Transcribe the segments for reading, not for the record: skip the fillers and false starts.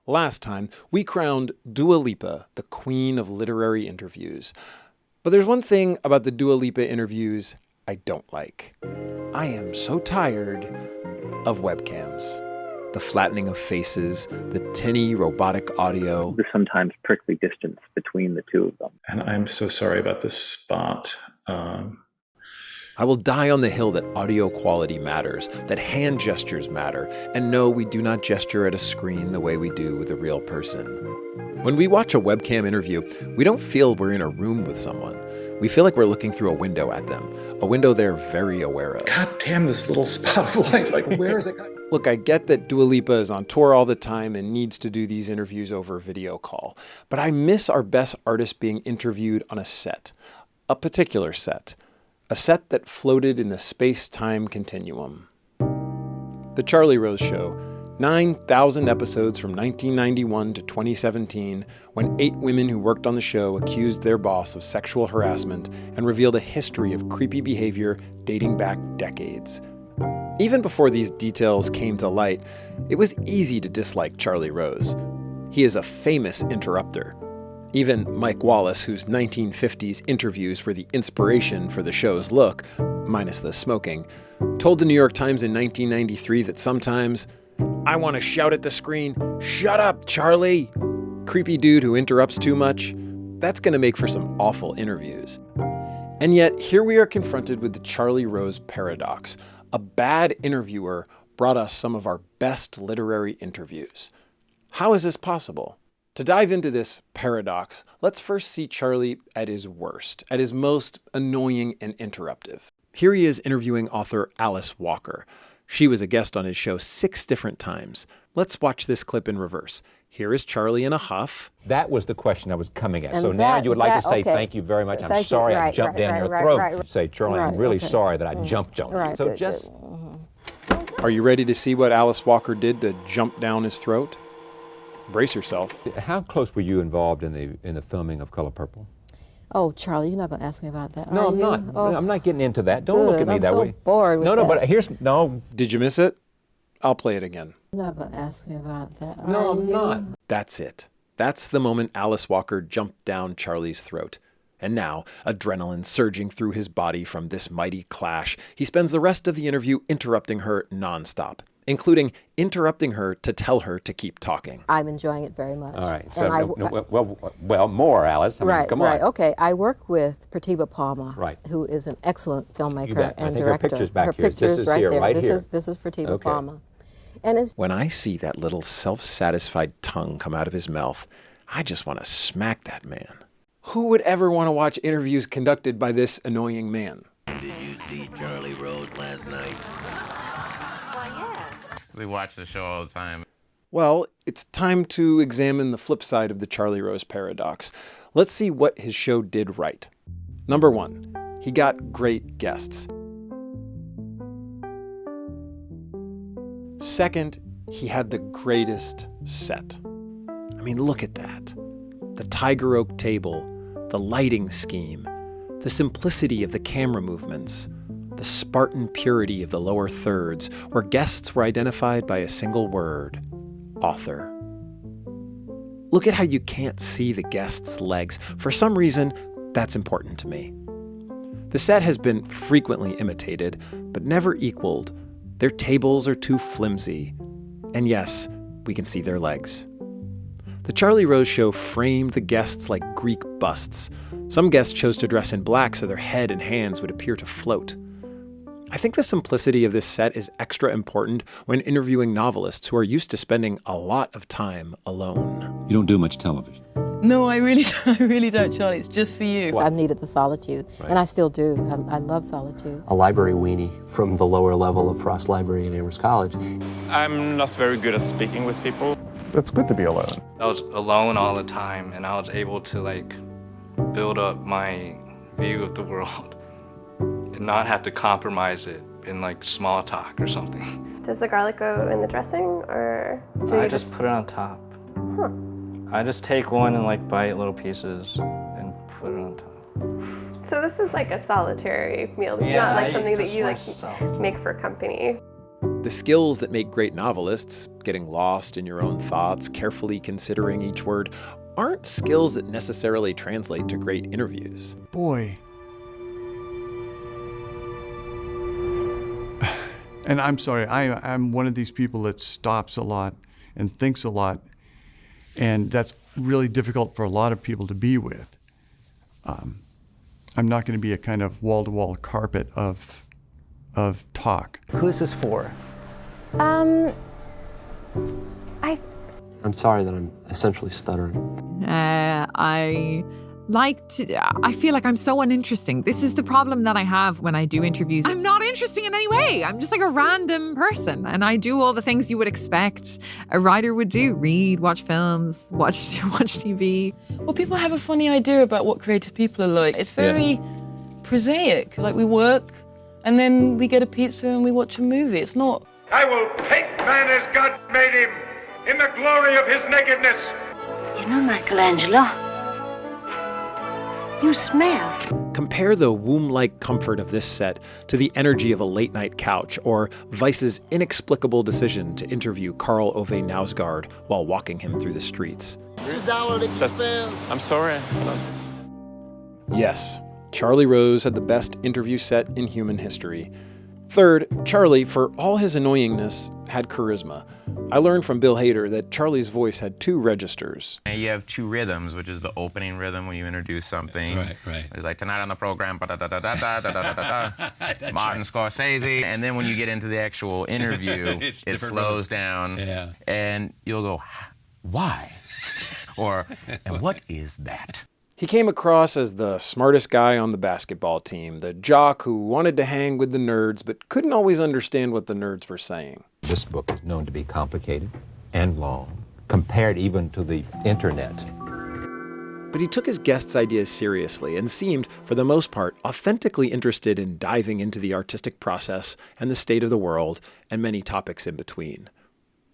Last time, we crowned Dua Lipa the queen of literary interviews. But there's one thing about the Dua Lipa interviews I don't like. I am so tired of webcams. The flattening of faces, the tinny robotic audio. The sometimes prickly distance between the two of them. And I'm so sorry about this spot. I will die on the hill that audio quality matters, that hand gestures matter, and no, we do not gesture at a screen the way we do with a real person. When we watch a webcam interview, we don't feel we're in a room with someone. We feel like we're looking through a window at them, a window they're very aware of. God damn this little spot of light, like where is it coming? Look, I get that Dua Lipa is on tour all the time and needs to do these interviews over video call, but I miss our best artists being interviewed on a set, a particular set. A set that floated in the space-time continuum. The Charlie Rose Show, 9,000 episodes from 1991 to 2017, when 8 women who worked on the show accused their boss of sexual harassment and revealed a history of creepy behavior dating back decades. Even before these details came to light, it was easy to dislike Charlie Rose. He is a famous interrupter. Even Mike Wallace, whose 1950s interviews were the inspiration for the show's look, minus the smoking, told the New York Times in 1993 that sometimes, "I want to shout at the screen, 'Shut up, Charlie!' Creepy dude who interrupts too much, that's going to make for some awful interviews." And yet, here we are confronted with the Charlie Rose paradox. A bad interviewer brought us some of our best literary interviews. How is this possible? To dive into this paradox, let's first see Charlie at his worst, at his most annoying and interruptive. Here he is interviewing author Alice Walker. She was a guest on his show 6 different times. Let's watch this clip in reverse. Here is Charlie in a huff. That was the question I was coming at. And so now you would like to say, okay. Thank you very much. I'm Thank you. sorry I Right, jumped right, down right, your right, throat. right. Say, Charlie, I'm really sorry that I jumped on you. So just... Are you ready to see what Alice Walker did to jump down his throat? Brace yourself. How close were you involved in the filming of Color Purple? Oh, Charlie, you're not going to ask me about that, No, are I'm you? not. Oh, I'm not getting into that. Don't look at me I'm that so way. bored with no, that. but here's... No. Did you miss it? I'll play it again. You're not going to ask me about that, No, are I'm you? not. That's it. That's the moment Alice Walker jumped down Charlie's throat. And now, adrenaline surging through his body from this mighty clash, he spends the rest of the interview interrupting her nonstop, including interrupting her to tell her to keep talking. I'm enjoying it very much. All right. And So, well, more, Alice. I mean, come on. Right, okay. I work with Pratibha Palma, Right. who is an excellent filmmaker You bet. and I think director. her picture's back her here. This picture's is right here, there. right this here. This is Pratibha Okay. Palma. And it's When I see that little self-satisfied tongue come out of his mouth, I just want to smack that man. Who would ever want to watch interviews conducted by this annoying man? Did you see Charlie Rose last night? Why, yes. We watch the show all the time. Well, it's time to examine the flip side of the Charlie Rose paradox. Let's see what his show did right. Number 1, he got great guests. Second, he had the greatest set. I mean, look at that. The tiger oak table, the lighting scheme, the simplicity of the camera movements, the Spartan purity of the lower thirds, where guests were identified by a single word, author. Look at how you can't see the guests' legs. For some reason, that's important to me. The set has been frequently imitated, but never equaled. Their tables are too flimsy. And yes, we can see their legs. The Charlie Rose Show framed the guests like Greek busts. Some guests chose to dress in black so their head and hands would appear to float. I think the simplicity of this set is extra important when interviewing novelists who are used to spending a lot of time alone. You don't do much television. No, I really don't, Charlie. It's just for you. I've needed the solitude, and I still do. I love solitude. A library weenie from the lower level of Frost Library at Amherst College. I'm not very good at speaking with people. It's good to be alone. I was alone all the time, and I was able to build up my view of the world and not have to compromise it in small talk or something. Does the garlic go in the dressing, or do I you just put it on top. Huh. I just take one and bite little pieces and put it on top. So this is like a solitary meal. It's not like something that you make for company. The skills that make great novelists, getting lost in your own thoughts, carefully considering each word, aren't skills that necessarily translate to great interviews. Boy. And I'm sorry, I'm one of these people that stops a lot and thinks a lot, and that's really difficult for a lot of people to be with. I'm not going to be a kind of wall-to-wall carpet of talk. Who is this for? I'm sorry that I'm essentially stuttering. I feel like I'm so uninteresting. This is the problem that I have when I do interviews. I'm not interesting in any way. I'm just like a random person, and I do all the things you would expect a writer would do: read, watch films, watch TV. Well, people have a funny idea about what creative people are like. It's very prosaic. Like, we work, and then we get a pizza and we watch a movie. It's not... I will paint man as God made him, in the glory of his nakedness. You know, Michelangelo, you smell. Compare the womb-like comfort of this set to the energy of a late-night couch, or Vice's inexplicable decision to interview Karl Ove Knausgaard while walking him through the streets. I'm sorry. Yes, Charlie Rose had the best interview set in human history. Third, Charlie, for all his annoyingness, had charisma. I learned from Bill Hader that Charlie's voice had 2 registers. And you have 2 rhythms, which is the opening rhythm when you introduce something. Right. It's like, tonight on the program, Martin Scorsese. And then when you get into the actual interview, it slows down. Yeah. And you'll go, why? Or, and what is that? He came across as the smartest guy on the basketball team, the jock who wanted to hang with the nerds but couldn't always understand what the nerds were saying. This book is known to be complicated and long, compared even to the internet. But he took his guests' ideas seriously and seemed, for the most part, authentically interested in diving into the artistic process and the state of the world and many topics in between.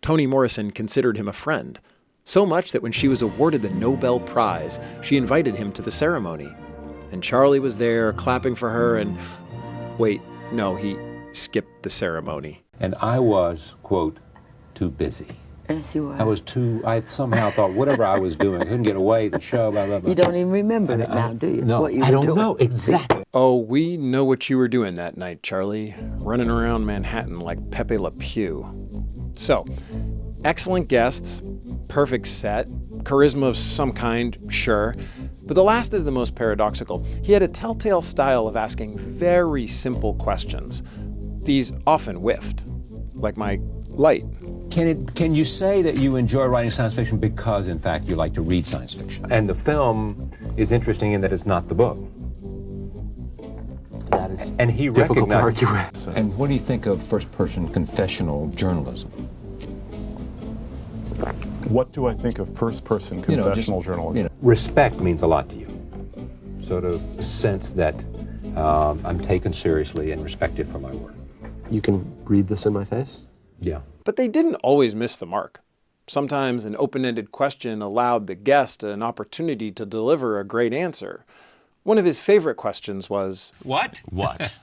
Toni Morrison considered him a friend. So much that when she was awarded the Nobel Prize, she invited him to the ceremony. And Charlie was there clapping for her and... Wait, no, he skipped the ceremony. And I was, quote, too busy. Yes, you were. I somehow thought whatever I was doing, I couldn't get away, the show, blah, blah, blah. You don't even remember it now, do you? No, what you I don't doing? know exactly. Oh, we know what you were doing that night, Charlie. Running around Manhattan like Pepe Le Pew. So, excellent guests, perfect set, charisma of some kind, sure. But the last is the most paradoxical. He had a telltale style of asking very simple questions. These often whiffed, like my light. Can you say that you enjoy writing science fiction because, in fact, you like to read science fiction? And the film is interesting in that it's not the book. That is and he difficult to recognized, argue with. And what do you think of first-person confessional journalism? What do I think of first-person confessional journalism? Respect means a lot to you. Sort of sense that I'm taken seriously and respected for my work. You can read this in my face? Yeah. But they didn't always miss the mark. Sometimes an open-ended question allowed the guest an opportunity to deliver a great answer. One of his favorite questions was, What? What?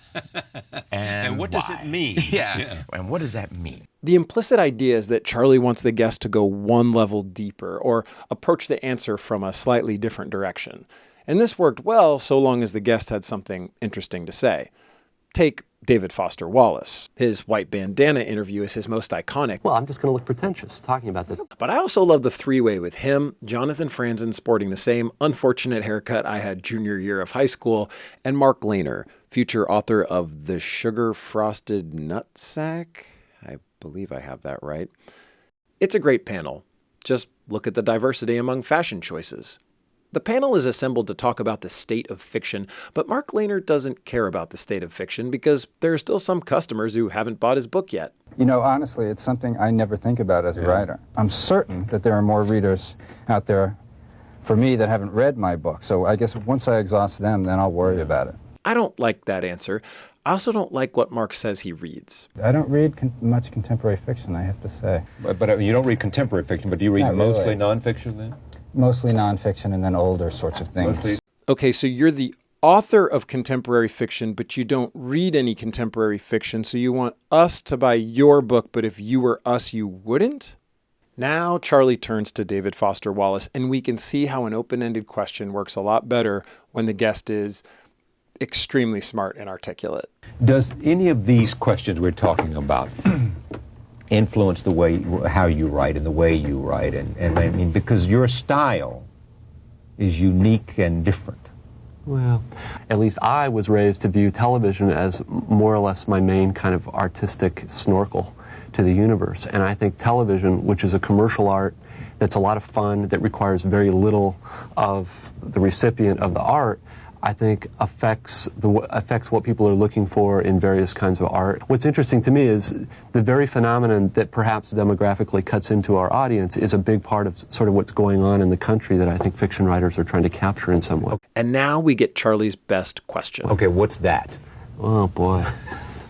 And what does it mean? Yeah. And what does that mean? The implicit idea is that Charlie wants the guest to go one level deeper or approach the answer from a slightly different direction. And this worked well so long as the guest had something interesting to say. Take David Foster Wallace. His white bandana interview is his most iconic. Well, I'm just going to look pretentious talking about this. But I also love the three-way with him, Jonathan Franzen sporting the same unfortunate haircut I had junior year of high school, and Mark Leyner, future author of The Sugar Frosted Nutsack. I believe I have that right. It's a great panel. Just look at the diversity among fashion choices. The panel is assembled to talk about the state of fiction, but Mark Leyner doesn't care about the state of fiction because there are still some customers who haven't bought his book yet. You know, honestly, it's something I never think about as a writer. I'm certain that there are more readers out there for me that haven't read my book, so I guess once I exhaust them, then I'll worry about it. I don't like that answer. I also don't like what Mark says he reads. I don't read much contemporary fiction, I have to say. But you don't read contemporary fiction, but do you read Not mostly really. nonfiction then? Mostly nonfiction and then older sorts of things. Okay, so you're the author of contemporary fiction, but you don't read any contemporary fiction, so you want us to buy your book, but if you were us, you wouldn't? Now Charlie turns to David Foster Wallace, and we can see how an open-ended question works a lot better when the guest is extremely smart and articulate. Does any of these questions we're talking about influence the way, how you write and the way you write? And I mean, because your style is unique and different. Well, at least I was raised to view television as more or less my main kind of artistic snorkel to the universe. And I think television, which is a commercial art that's a lot of fun, that requires very little of the recipient of the art, I think affects what people are looking for in various kinds of art. What's interesting to me is the very phenomenon that perhaps demographically cuts into our audience is a big part of sort of what's going on in the country that I think fiction writers are trying to capture in some way. And now we get Charlie's best question. Okay, what's that? Oh boy.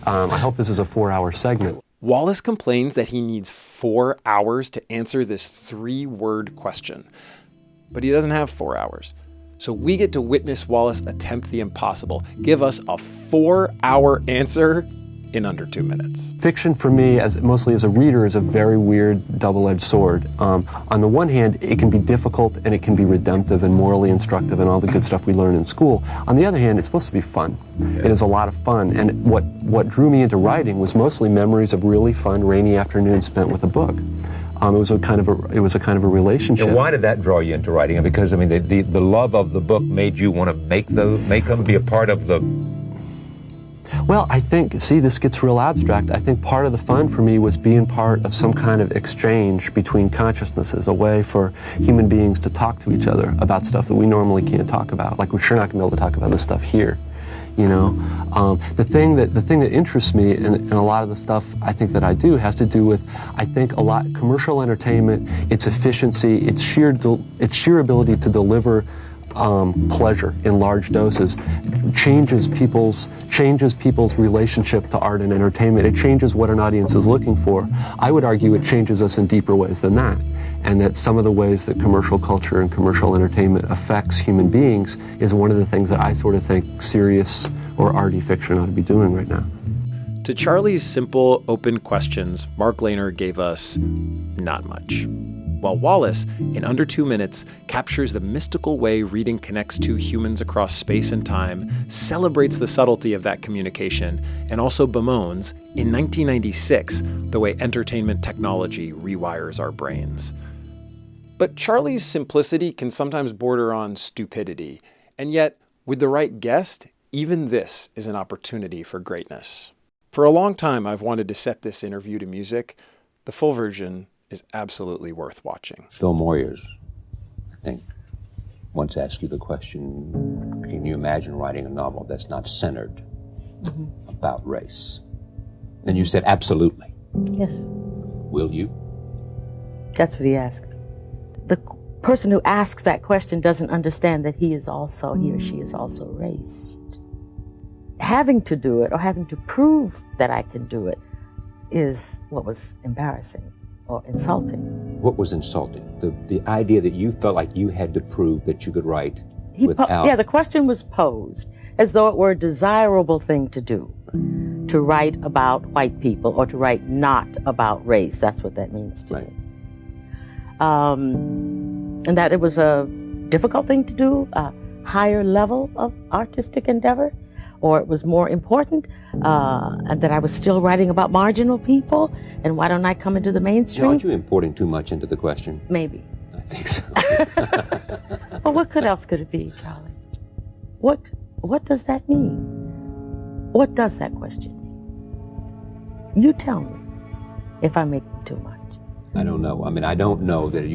I hope this is a 4-hour segment. Wallace complains that he needs 4 hours to answer this 3-word question. But he doesn't have 4 hours. So we get to witness Wallace attempt the impossible. Give us a 4-hour answer in under 2 minutes. Fiction for me, mostly as a reader, is a very weird double-edged sword. On the one hand, it can be difficult and it can be redemptive and morally instructive and all the good stuff we learn in school. On the other hand, it's supposed to be fun. It is a lot of fun. And what drew me into writing was mostly memories of really fun rainy afternoons spent with a book. It was a kind of a relationship. And why did that draw you into writing? Because I mean, the love of the book made you want to make them be a part of the. Well, I think, see, this gets real abstract. I think part of the fun for me was being part of some kind of exchange between consciousnesses, a way for human beings to talk to each other about stuff that we normally can't talk about. Like, we're sure not going to be able to talk about this stuff here. You know, the thing that interests me in a lot of the stuff I think that I do has to do with, I think, a lot commercial entertainment, its efficiency, its sheer ability to deliver pleasure in large doses, changes people's relationship to art and entertainment. It changes what an audience is looking for. I would argue it changes us in deeper ways than that. And that some of the ways that commercial culture and commercial entertainment affects human beings is one of the things that I sort of think serious or arty fiction ought to be doing right now. To Charlie's simple, open questions, Mark Leyner gave us not much. While Wallace, in under 2 minutes, captures the mystical way reading connects two humans across space and time, celebrates the subtlety of that communication, and also bemoans, in 1996, the way entertainment technology rewires our brains. But Charlie's simplicity can sometimes border on stupidity, and yet, with the right guest, even this is an opportunity for greatness. For a long time, I've wanted to set this interview to music. The full version is absolutely worth watching. Phil Moyers, I think, once asked you the question, can you imagine writing a novel that's not centered about race? And you said, absolutely. Yes. Will you? That's what he asked. The person who asks that question doesn't understand that he or she is also raced. Having to do it or having to prove that I can do it is what was embarrassing or insulting. What was insulting? The idea that you felt like you had to prove that you could write without... Yeah, the question was posed as though it were a desirable thing to do, to write about white people or to write not about race. That's what that means to me. And that it was a difficult thing to do, a higher level of artistic endeavor, or it was more important, and that I was still writing about marginal people, and why don't I come into the mainstream? Aren't you importing too much into the question? Maybe. I think so. Well, what else could it be, Charlie? What does that mean? What does that question mean? You tell me if I'm making too much. I don't know. I mean, I don't know that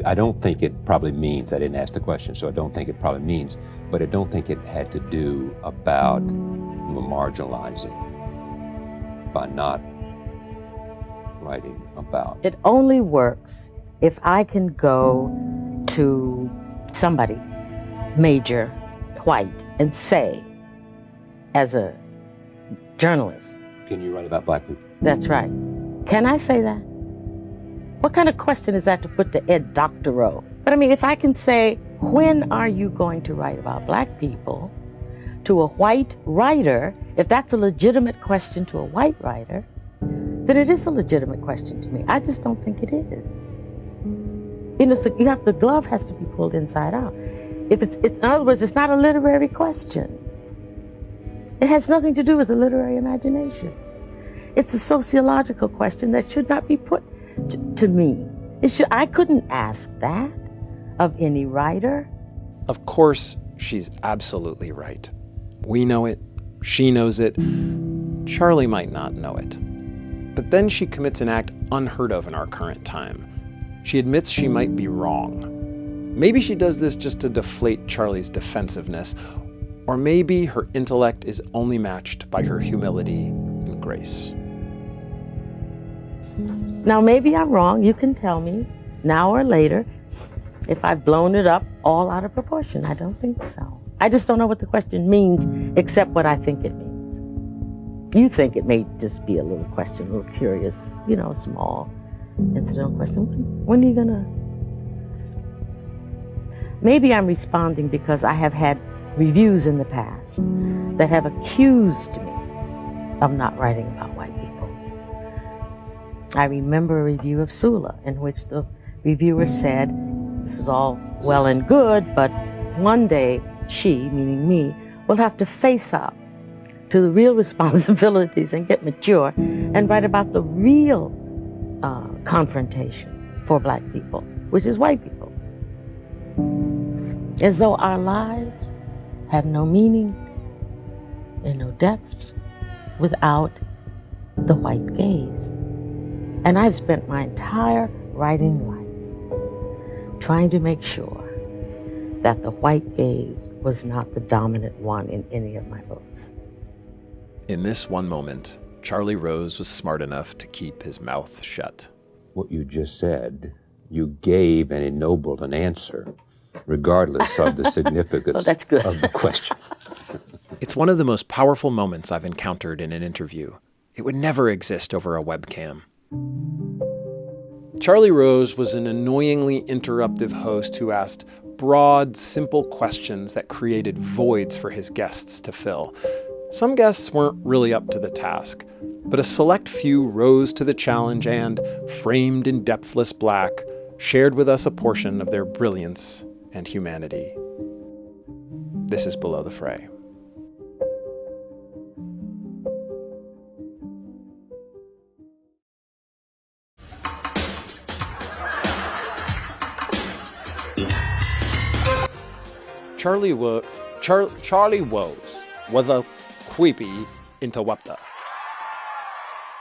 I don't think it probably means, I didn't ask the question, so I don't think it probably means, but I don't think it had to do about you marginalizing by not writing about. It only works if I can go to somebody, major, white, and say, as a journalist. Can you write about black people? That's right. Can I say that? What kind of question is that to put to Ed Doctorow? But I mean, if I can say, when are you going to write about black people? to a white writer, if that's a legitimate question to a white writer, then it is a legitimate question to me. I just don't think it is. You know, so the glove has to be pulled inside out. In other words, it's not a literary question. It has nothing to do with the literary imagination. It's a sociological question that should not be put to me. I couldn't ask that of any writer. Of course, she's absolutely right. We know it. She knows it. Charlie might not know it. But then she commits an act unheard of in our current time. She admits she might be wrong. Maybe she does this just to deflate Charlie's defensiveness, or maybe her intellect is only matched by her humility and grace. Now, maybe I'm wrong. You can tell me now or later if I've blown it up all out of proportion. I don't think so. I just don't know what the question means except what I think it means. You think it may just be a little question, a little curious, you know, small incidental question. When are you gonna? Maybe I'm responding because I have had reviews in the past that have accused me of not writing about white people. I remember a review of Sula in which the reviewer said, this is all well and good, but one day she, meaning me, will have to face up to the real responsibilities and get mature and write about the real confrontation for black people, which is white people. As though our lives have no meaning and no depth without the white gaze. And I've spent my entire writing life trying to make sure that the white gaze was not the dominant one in any of my books. In this one moment, Charlie Rose was smart enough to keep his mouth shut. What you just said, you gave and ennobled an answer, regardless of the significance of the question. It's one of the most powerful moments I've encountered in an interview. It would never exist over a webcam. Charlie Rose was an annoyingly interruptive host who asked broad, simple questions that created voids for his guests to fill. Some guests weren't really up to the task, but a select few rose to the challenge and, framed in depthless black, shared with us a portion of their brilliance and humanity. This is Below the Fray. Charlie Rose was a creepy interrupter.